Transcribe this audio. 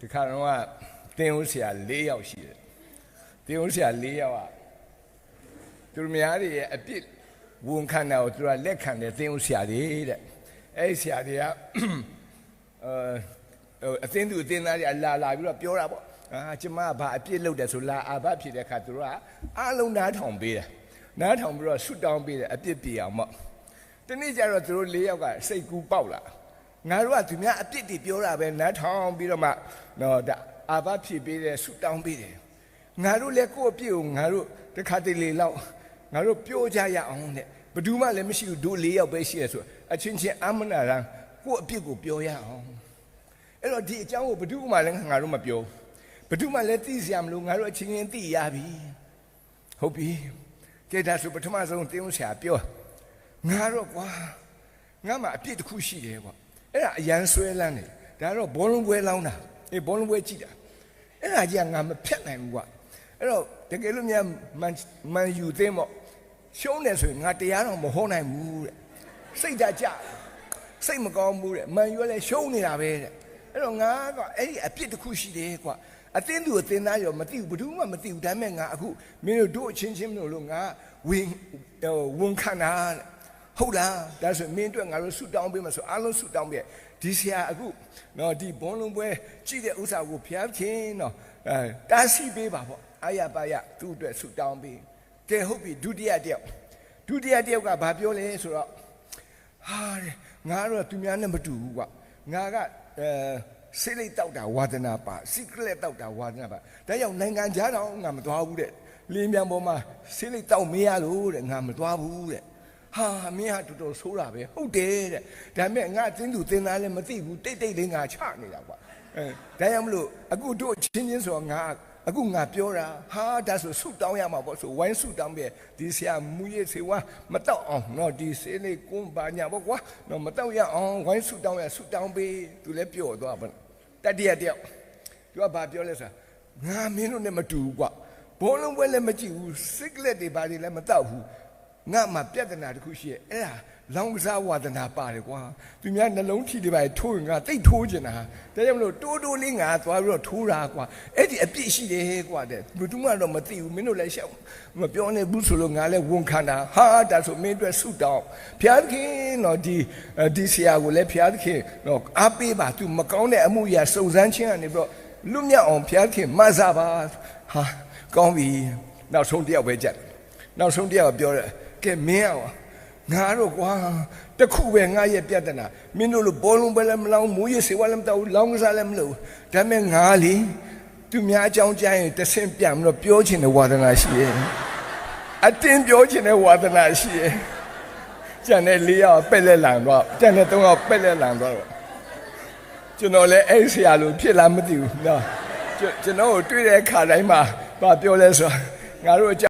ဒီခါတော့တင်းဦးဆရာ၄ယောက်ရှိတယ်တင်းဦးဆရာ၄ယောက်ကသူများတွေရဲ့အပြစ်ဝန်ခံတာကိုသူကလက်ခံတယ်တင်းဦးဆရာတွေတဲ့အဲ့ဒီဆရာတွေကအသင်းသူအသင်းသားတွေလာပြီးတော့ပြောတာပေါ့ကျမကဘာအပြစ်လုပ်တယ်ဆိုလာအာဘဖြစ်တဲ့အခါသူတို့ကအားလုံးနားထောင်ပေးတယ်နားထောင်ပြီးတော့ဆုတောင်းပေးတယ်အပြစ်ပြေအောင်ပေါ့တနေ့ကျတော့သူတို့၄ယောက်ကစိတ်ကူးပေါက်လာငါတို့ကသူများအပြစ်တွေပြောတာပဲနားထောင်ပြီးတော့မှတော့အာဘဖြစ်ပေးတယ်ဆုတောင်းပေးတယ်ငါတို့လည်းကိုယ့်အပြစ်ကိုငါတို့တခါတလေလောက်ငါတို့ပြောကြရအောင်တဲ့ဘယ်သူမှလည်းမရှိဘူးတို့၄ယောက်ပဲရှိရဆိုအချင်းချင်းအမနာရန်ကိုယ့်အပြစ်ကိုပြောရအောင်အဲ့တော့ဒီအကြောင်းကိုဘယ်သူမှလည်းငါတို့မပြောဘယ်သူမှလည်းသိစရာမလိုငါတို့အချင်းချင်းသိရပြီဟုတ်ပြီကဲဒါဆိုပထမဆုံးတင်းဦးဆရာပြောငါတော့ကွာငါမှအပြစ်တစ်ခုရှိတယ်ကွာအဲ့ဒါအရန်ဆွဲလန်းတယ်ဒါတော့ဘောလုံးပွဲလောင်းတာဘောလုံးပွဲကြည့်တာအဲ့ဒါကြီးကငါမဖြတ်နိုင်ဘူးကွာအဲ့တော့တကယ်လို့များမန်ယူသိမ်းပေါ့ရှုံးတယ်ဆိုရင်ငါတရားတော့မဟောနိုင်ဘူးတဲ့စိတ်ဓာတ်ကြစိတ်မကောင်းဘူးတဲ့မန်ယူကလည်းရှုံးနေတာပဲတဲ့အဲ့တော့ငါကအဲ့ဒီအပြစ်တစ်ခုရှိတယ်ကွာအသင်းသူအသင်းသားရောမသိဘူးဘယ်သူမှမသိဘူးဒါပေမဲ့ငါအခုမင်းတို့အချင်းချင်းမလို့ငါဝန်ခံတာဟုတ်လားဒါဆိုမင်းတို့ငါတို့ဆူတောင်းပေးမှာဆိုအားလုံးဆူတောင်းပေးဒီဆရာအခုနော်ဒီဘုံလုံးပွဲကြည့်တဲ့ဥစ္စာကိုဖျားခြင်းနော်တားဆီးပေးပါပေါ့အာရပါရသူ့အတွက်ဆူတောင်းပေးကဲဟုတ်ပြီဒုတိယတယောက်ကဘာပြောလဲဆိုတော့ဟာငါတော့သူများနဲ့မတူဘူးကွာငါကစိတ်လိတ်တောက်တာဝါဒနာပါစိတ်ကလေးတောက်တာဝါဒနာပါဒါကြောင့်နိုင်ငံခြားတော့ငါမသွားဘူးတဲ့လင်းမြန်ပေါ်မှာစိတ်လိတ်တောက်မရလို့တဲ့ငါမသွားဘူးတဲ့ဟာမင်းဟာတော်တော်ဆိုးတာပဲဟုတ်တယ်တဲ့ဒါပေမဲ့ငါတင်းသူတင်းသားလည်းမသိဘူးတိတ်လေးငါချနေတာကွာဒါကြောင့်မလို့အခုတို့ချင်းချင်းဆိုတော့ငါအခုငါပြောတာဟာဒါဆိုဆုတောင်းရမှာပေါ့ဆိုဝိုင်းဆုတောင်းပြဒီဆရာမူရစေဝါမတောက်အောင်နော်ဒီစေးလေးကွန်းပါညာပေါ့ကွာနော်မတောက်ရအောင်ဝိုင်းဆုတောင်းရဆုတောင်းပေးသူလည်းပြောသွားပါတတိယတယောက်သူကဘာပြောလဲဆိုငါမင်းတို့နဲ့မတူဘူးကွာဘောလုံးပွဲလည်းမကြည့်ဘူးစိတ်လက်တွေဘာတွေလည်းမတောက်ဘူးငါမှပြဿနာတစ်ခုရှိရဲ့အဲ့ဒါလောင်ကစားဝါဒနာပါတယ်ကွာသူများနှလုံးထီတွေပါထိုးရင်ငါတိတ်ထိုးကျင်တာဒါကြောင့်မလို့တိုးလေးငါသွားပြီးတော့ထိုးတာကွာအဲ့ဒီအပြစ်ရှိတယ်ကွာတဲ့ဘယ်သူမှတော့မသိဘူးမင်းတို့လည်းရှောက်မပြောနေဘူးဆိုလို့ငါလည်းဝန်ခံတာဟာဒါဆိုမင်းတို့ဆုတောင်းဖျားသခင်တော့ဒီဆရာကိုလည်းဖျားသခင်တော့အားပေးပါသူမကောင်းတဲ့အမှုရာစုံစမ်းခြင်းကနေပြီးတော့လွတ်မြောက်အောင်ဖျားသခင်မဆာပါဟာကောင်းပြီနောက်ဆုံးတယောက်ပဲကြက်နောက်ဆုံးတယောက်ပြောတယ်ကဲမင်းအောင်ငါတော့ကွာတခုပဲငါရဲ့ပြဿနာမင်းတို့လိုဘောလုံးပဲလည်းမလောင်းမူရစေဝါလည်းမတောက်လောင်းကစားလည်းမလုပ်ဒါပေမဲ့ငါလေသူများအကြောင်းကြားရင်တဆင့်ပြန်ပြီးတော့ပြောချင်တဲ့ဝါဒနာရှိရဲ့အတင်းပြောချင်တဲ့ဝါဒနာရှိရဲ့ကျန်တဲ့၄ယောက်ပက်လက်လန်တော့ကျန်တဲ့၃ယောက်ပက်လက်လန်တော့ကျွန်တော်လည်းအဲ့ဆရာလိုဖြစ်လာမသိဘူးနော်ကျွန်တော်ကိုတွေ့တဲ့အခါတိုင်းမှာပြောလဲဆိုငါတို့